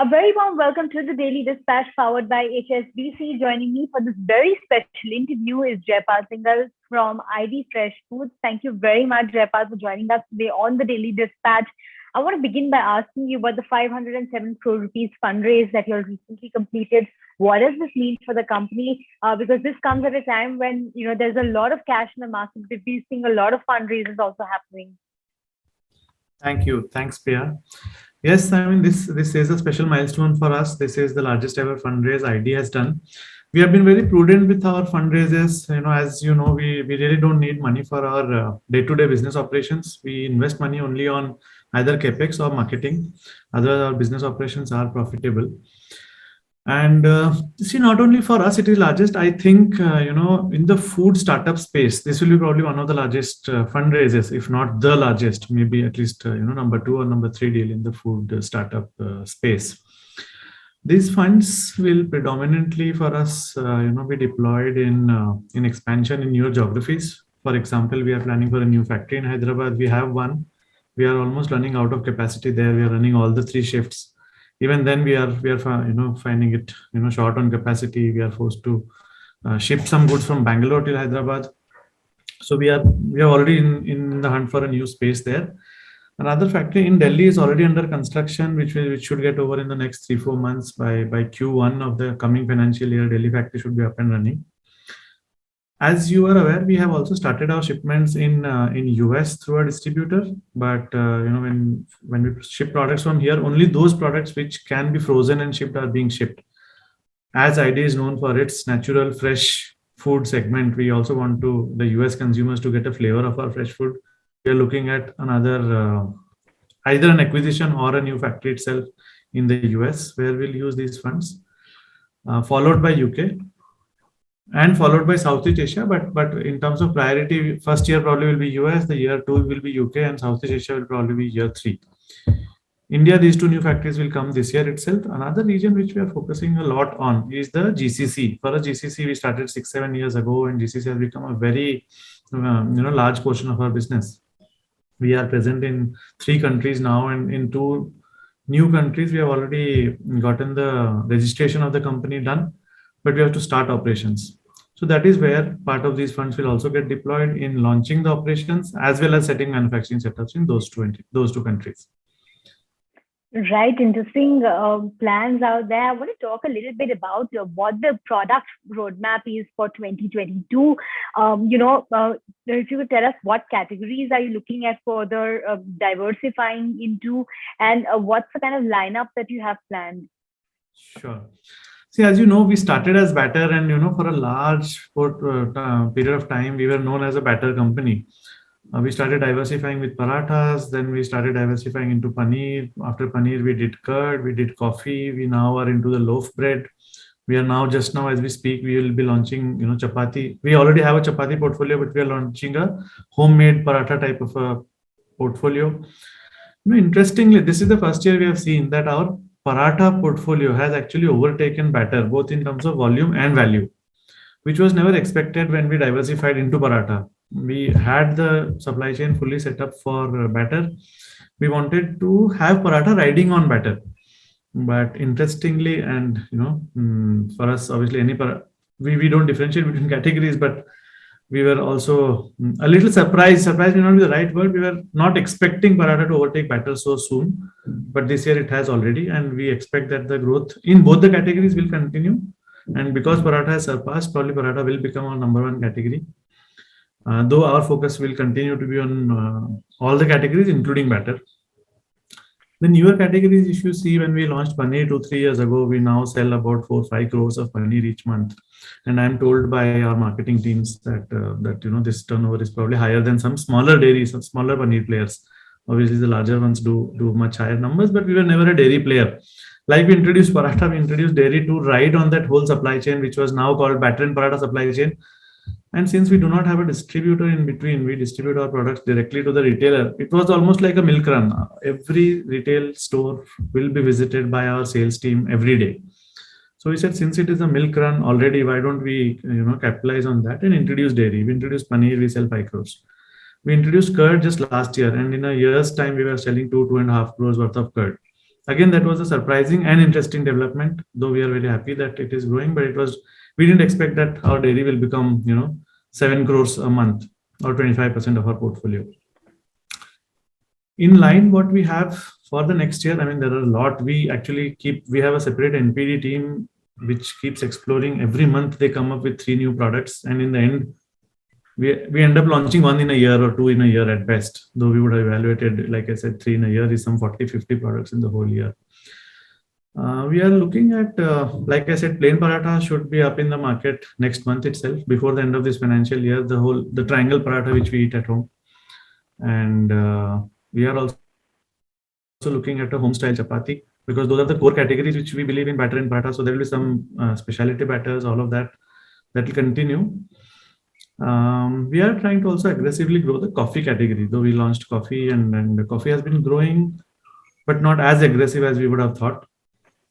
A very warm welcome to the Daily Dispatch powered by HSBC. Joining me for this very special interview is Jaipal Singal from ID Fresh Foods. Thank you very much, Jaipal, for joining us today on the Daily Dispatch. I want to begin by asking you about the 507 crore rupees fundraise that you recently completed. What does this mean for the company? Because this comes at a time when there's a lot of cash in the market. We're seeing a lot of fundraisers also happening. Thank you. Thanks, Priya. Yes, I mean, this is a special milestone for us. This is the largest ever fundraise ID has done. We have been very prudent with our fundraisers. As you know, we really don't need money for our day-to-day business operations. We invest money only on either capex or marketing. Otherwise, our business operations are profitable. And not only for us, it is largest. I think in the food startup space, this will be probably one of the largest fundraisers, if not the largest, maybe at least number 2 or number 3 deal in the food startup space. These funds will predominantly for us, be deployed in expansion in newer geographies. For example, we are planning for a new factory in Hyderabad. We have one. We are almost running out of capacity there. We are running all the 3 shifts. Even then, we are finding it short on capacity. We are forced to ship some goods from Bangalore to Hyderabad. So we are already in the hunt for a new space there. Another factory in Delhi is already under construction, which should get over in the next 3-4 months. By Q1 of the coming financial year, Delhi factory should be up and running. As you are aware, we have also started our shipments in US through a distributor. But when we ship products from here, only those products which can be frozen and shipped are being shipped. As ID is known for its natural fresh food segment, we also want the US consumers to get a flavor of our fresh food. We are looking at another either an acquisition or a new factory itself in the US, where we'll use these funds, followed by UK. And followed by Southeast Asia, but in terms of priority, first year probably will be US, the year 2 will be UK, and Southeast Asia will probably be year 3. India, these 2 new factories will come this year itself. Another region which we are focusing a lot on is the GCC. For a GCC, we started 6-7 years ago, and GCC has become a very large portion of our business. We are present in 3 countries now, and in 2 new countries, we have already gotten the registration of the company done. But we have to start operations. So that is where part of these funds will also get deployed in launching the operations as well as setting manufacturing setups in those two countries. Right, interesting plans out there. I want to talk a little bit about what the product roadmap is for 2022. If you could tell us what categories are you looking at further diversifying into, and what's the kind of lineup that you have planned? Sure. See, as you know, we started as batter, and for a large period of time, we were known as a batter company. We started diversifying with parathas, then we started diversifying into paneer. After paneer, we did curd, we did coffee. We now are into the loaf bread. We are now, just now as we speak, we will be launching, chapati. We already have a chapati portfolio, but we are launching a homemade paratha type of a portfolio. Interestingly, this is the first year we have seen that our paratha portfolio has actually overtaken batter, both in terms of volume and value, which was never expected when we diversified into paratha. We had the supply chain fully set up for batter. We wanted to have paratha riding on batter. But interestingly, and for us, obviously, we don't differentiate between categories, but we were also a little surprised. Surprised may not be the right word. We were not expecting paratha to overtake batter so soon, but this year it has already, and we expect that the growth in both the categories will continue. And because paratha has surpassed, probably paratha will become our number 1 category. Though our focus will continue to be on all the categories, including batter. The newer categories, if you see, when we launched paneer 2-3 years ago, we now sell about 4-5 crores of paneer each month. And I'm told by our marketing teams that this turnover is probably higher than some smaller dairies, some smaller paneer players. Obviously, the larger ones do much higher numbers, but we were never a dairy player. Like we introduced paratha, we introduced dairy to ride on that whole supply chain, which was now called batter and paratha supply chain. And since we do not have a distributor in between, we distribute our products directly to the retailer. It was almost like a milk run. Every retail store will be visited by our sales team every day. So we said, since it is a milk run already, why don't we capitalize on that and introduce dairy? We introduced paneer, we sell 5 crores. We introduced curd just last year, and in a year's time, we were selling 2.5 crores worth of curd. Again, that was a surprising and interesting development, though we are very happy that it is growing, but we didn't expect that our dairy will become, 7 crores a month or 25% of our portfolio. In line, what we have for the next year, I mean, there are a lot. We have a separate NPD team which keeps exploring. Every month they come up with 3 new products, and in the end, we end up launching one in a year or 2 in a year at best, though we would have evaluated, like I said, 3 in a year is some 40-50 products in the whole year. We are looking at, like I said, plain paratha should be up in the market next month itself, before the end of this financial year, the triangle paratha which we eat at home. And we are also looking at a home style chapati, because those are the core categories which we believe in, batter and paratha. So there will be some specialty batters, all of that will continue. We are trying to also aggressively grow the coffee category, though we launched coffee, and the coffee has been growing, but not as aggressive as we would have thought.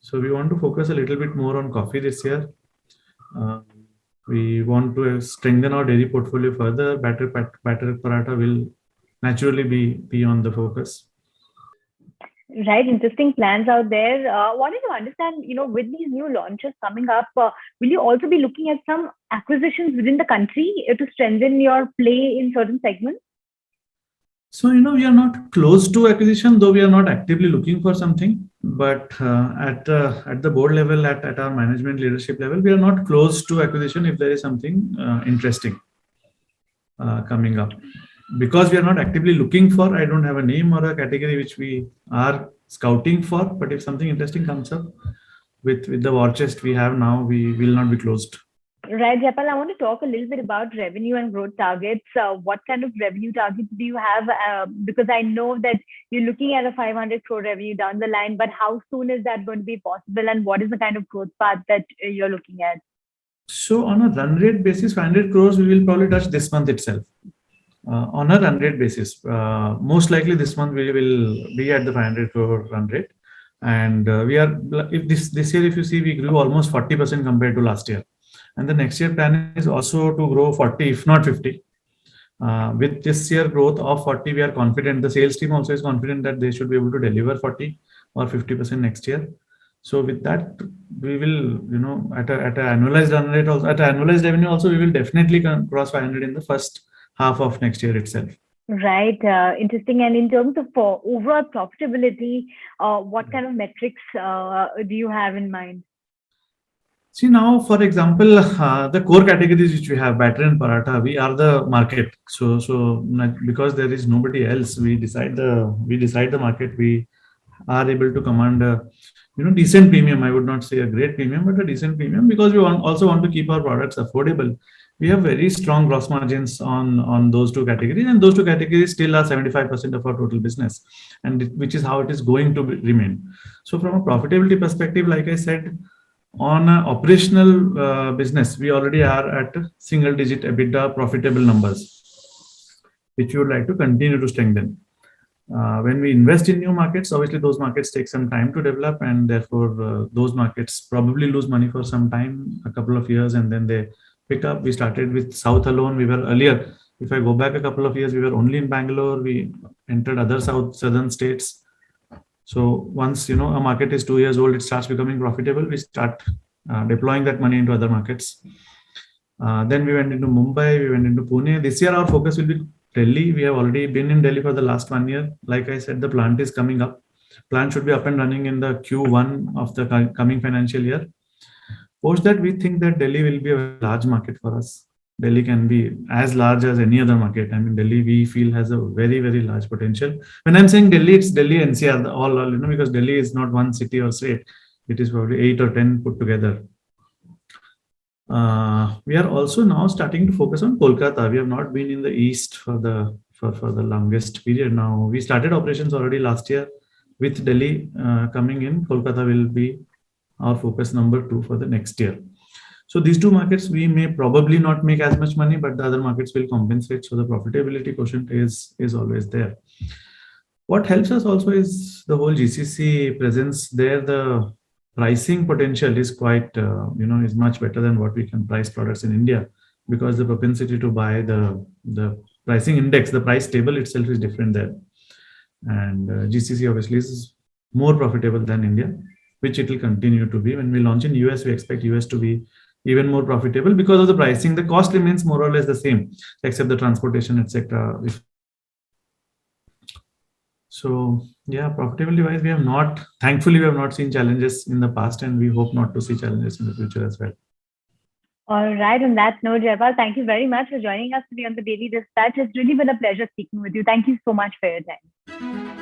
So we want to focus a little bit more on coffee this year. We want to strengthen our dairy portfolio further. Batter paratha will naturally be on the focus. Right, interesting plans out there. Wanted to understand, with these new launches coming up, will you also be looking at some acquisitions within the country to strengthen your play in certain segments? So, we are not close to acquisition, though we are not actively looking for something. But at the board level, at our management leadership level, we are not close to acquisition if there is something interesting coming up. Because we are not actively looking for, I don't have a name or a category which we are scouting for. But if something interesting comes up with the war chest we have now, we will not be closed. Right, Jaipal, I want to talk a little bit about revenue and growth targets. What kind of revenue targets do you have? Because I know that you're looking at a 500 crore revenue down the line, but how soon is that going to be possible, and what is the kind of growth path that you're looking at? So on a run rate basis, 500 crores we will probably touch this month itself. On a run rate basis, most likely this month we will be at the 500 crore run rate. And we are, if this year, if you see, we grew almost 40% compared to last year. And the next year plan is also to grow 40, if not 50. With this year growth of 40, we are confident. The sales team also is confident that they should be able to deliver 40 or 50% next year. So with that, we will, at an annualized run rate also, at an annualized revenue also, we will definitely cross 500 in the first half of next year itself. Right. Interesting. And in terms of overall profitability, what kind of metrics do you have in mind? See, now, for example, the core categories which we have, batter and paratha, we are the market. So because there is nobody else, we decide the market. We are able to command a decent premium. I would not say a great premium, but a decent premium, because we also want to keep our products affordable. We have very strong gross margins on those two categories, and those two categories still are 75% of our total business, and which is how it is going to remain. So from a profitability perspective, like I said, on an operational business, we already are at single-digit EBITDA profitable numbers, which we would like to continue to strengthen. When we invest in new markets, obviously those markets take some time to develop, and therefore those markets probably lose money for some time, a couple of years, and then they pick up. We started with South alone. We were earlier, if I go back a couple of years, we were only in Bangalore. We entered other southern states. So once a market is 2 years old, it starts becoming profitable. We start deploying that money into other markets. Then we went into Mumbai. We went into Pune. This year our focus will be Delhi. We have already been in Delhi for the last 1 year. Like I said, the plant is coming up. Plant should be up and running in the Q1 of the coming financial year. Post that, we think that Delhi will be a large market for us. Delhi can be as large as any other market. I mean, Delhi, we feel, has a very, very large potential. When I'm saying Delhi, it's Delhi NCR, all because Delhi is not one city or state. It is probably 8 or 10 put together. We are also now starting to focus on Kolkata. We have not been in the east for the longest period now. We started operations already last year. With Delhi coming in, Kolkata will be our focus number 2 for the next year. So these two markets, we may probably not make as much money, but the other markets will compensate. So the profitability quotient is always there. What helps us also is the whole GCC presence there. The pricing potential is quite, is much better than what we can price products in India, because the propensity to buy, the pricing index, the price table itself is different there. And GCC obviously is more profitable than India, which it will continue to be. When we launch in US, we expect US to be even more profitable because of the pricing. The cost remains more or less the same, except the transportation, etc. So yeah, profitability wise, we have not, thankfully, we have not seen challenges in the past, and we hope not to see challenges in the future as well. All right. On that note, Jaipal, thank you very much for joining us today on the Daily Dispatch. It's really been a pleasure speaking with you. Thank you so much for your time.